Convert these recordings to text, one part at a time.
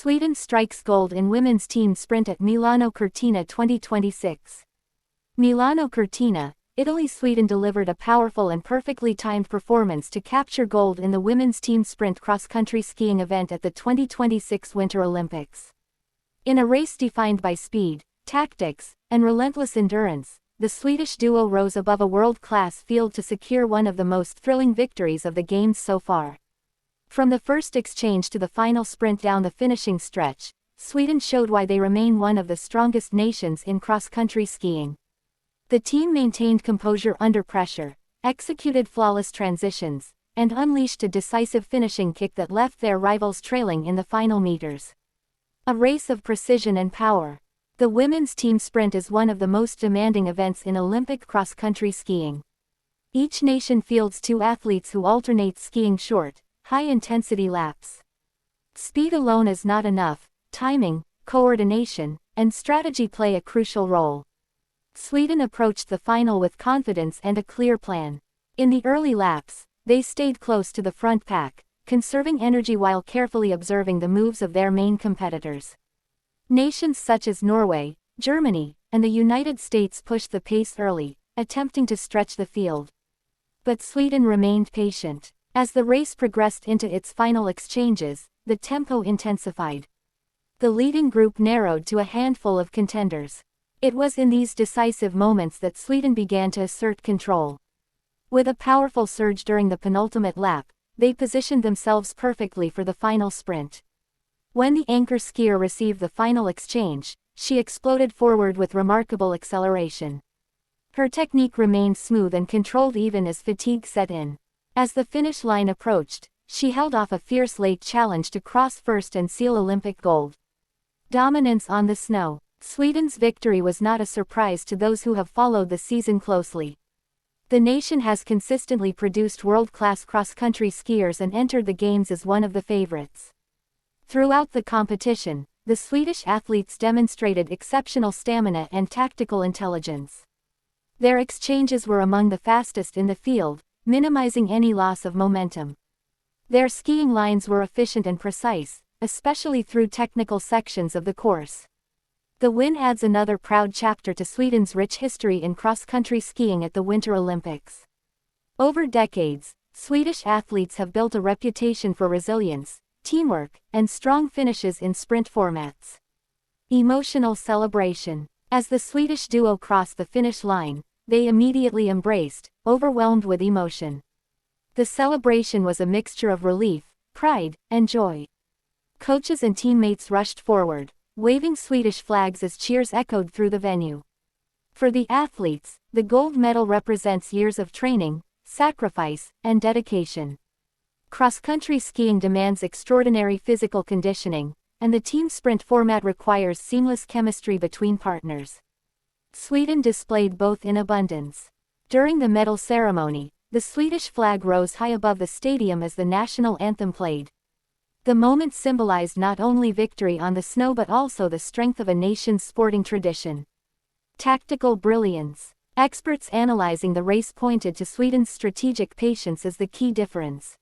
Sweden strikes gold in women's team sprint at Milano-Cortina 2026. Milano-Cortina, Italy. Sweden delivered a powerful and perfectly timed performance to capture gold in the women's team sprint cross-country skiing event at the 2026 Winter Olympics. In a race defined by speed, tactics, and relentless endurance, the Swedish duo rose above a world-class field to secure one of the most thrilling victories of the Games so far. From the first exchange to the final sprint down the finishing stretch, Sweden showed why they remain one of the strongest nations in cross-country skiing. The team maintained composure under pressure, executed flawless transitions, and unleashed a decisive finishing kick that left their rivals trailing in the final meters. A race of precision and power. The women's team sprint is one of the most demanding events in Olympic cross-country skiing. Each nation fields two athletes who alternate skiing short, high-intensity laps. Speed alone is not enough. Timing, coordination, and strategy play a crucial role. Sweden approached the final with confidence and a clear plan. In the early laps, they stayed close to the front pack, conserving energy while carefully observing the moves of their main competitors. Nations such as Norway, Germany, and the United States pushed the pace early, attempting to stretch the field. But Sweden remained patient. As the race progressed into its final exchanges, the tempo intensified. The leading group narrowed to a handful of contenders. It was in these decisive moments that Sweden began to assert control. With a powerful surge during the penultimate lap, they positioned themselves perfectly for the final sprint. When the anchor skier received the final exchange, she exploded forward with remarkable acceleration. Her technique remained smooth and controlled even as fatigue set in. As the finish line approached, she held off a fierce late challenge to cross first and seal Olympic gold. Dominance on the snow. Sweden's victory was not a surprise to those who have followed the season closely. The nation has consistently produced world-class cross-country skiers and entered the Games as one of the favorites. Throughout the competition, the Swedish athletes demonstrated exceptional stamina and tactical intelligence. Their exchanges were among the fastest in the field, minimizing any loss of momentum. Their skiing lines were efficient and precise, especially through technical sections of the course. The win adds another proud chapter to Sweden's rich history in cross-country skiing at the Winter Olympics. Over decades, Swedish athletes have built a reputation for resilience, teamwork, and strong finishes in sprint formats. Emotional celebration. As the Swedish duo crossed the finish line, they immediately embraced, overwhelmed with emotion. The celebration was a mixture of relief, pride, and joy. Coaches and teammates rushed forward, waving Swedish flags as cheers echoed through the venue. For the athletes, the gold medal represents years of training, sacrifice, and dedication. Cross-country skiing demands extraordinary physical conditioning, and the team sprint format requires seamless chemistry between partners. Sweden displayed both in abundance. During the medal ceremony, the Swedish flag rose high above the stadium as the national anthem played. The moment symbolized not only victory on the snow but also the strength of a nation's sporting tradition. Tactical brilliance. Experts analyzing the race pointed to Sweden's strategic patience as the key difference.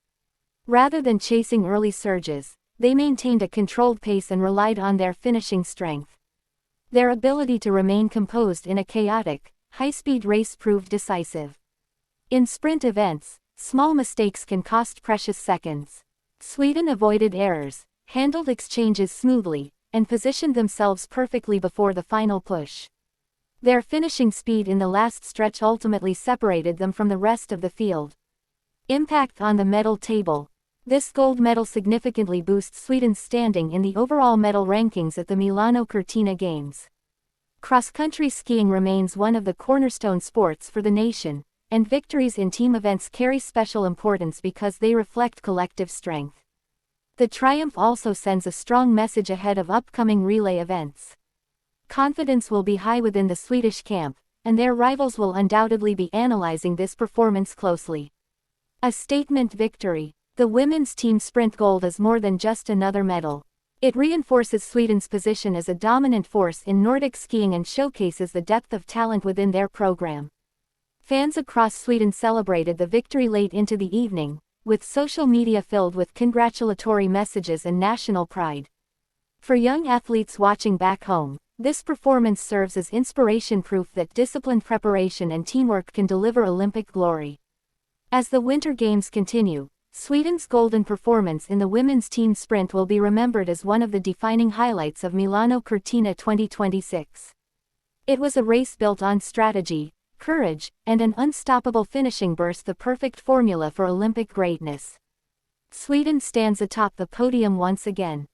Rather than chasing early surges, they maintained a controlled pace and relied on their finishing strength. Their ability to remain composed in a chaotic, high-speed race proved decisive. In sprint events, small mistakes can cost precious seconds. Sweden avoided errors, handled exchanges smoothly, and positioned themselves perfectly before the final push. Their finishing speed in the last stretch ultimately separated them from the rest of the field. Impact on the medal table. This gold medal significantly boosts Sweden's standing in the overall medal rankings at the Milano-Cortina Games. Cross-country skiing remains one of the cornerstone sports for the nation, and victories in team events carry special importance because they reflect collective strength. The triumph also sends a strong message ahead of upcoming relay events. Confidence will be high within the Swedish camp, and their rivals will undoubtedly be analyzing this performance closely. A statement victory. The women's team sprint gold is more than just another medal. It reinforces Sweden's position as a dominant force in Nordic skiing and showcases the depth of talent within their program. Fans across Sweden celebrated the victory late into the evening, with social media filled with congratulatory messages and national pride. For young athletes watching back home, this performance serves as inspiration proof that disciplined preparation and teamwork can deliver Olympic glory. As the Winter Games continue, Sweden's golden performance in the women's team sprint will be remembered as one of the defining highlights of Milano-Cortina 2026. It was a race built on strategy, courage, and an unstoppable finishing burst, the perfect formula for Olympic greatness. Sweden stands atop the podium once again.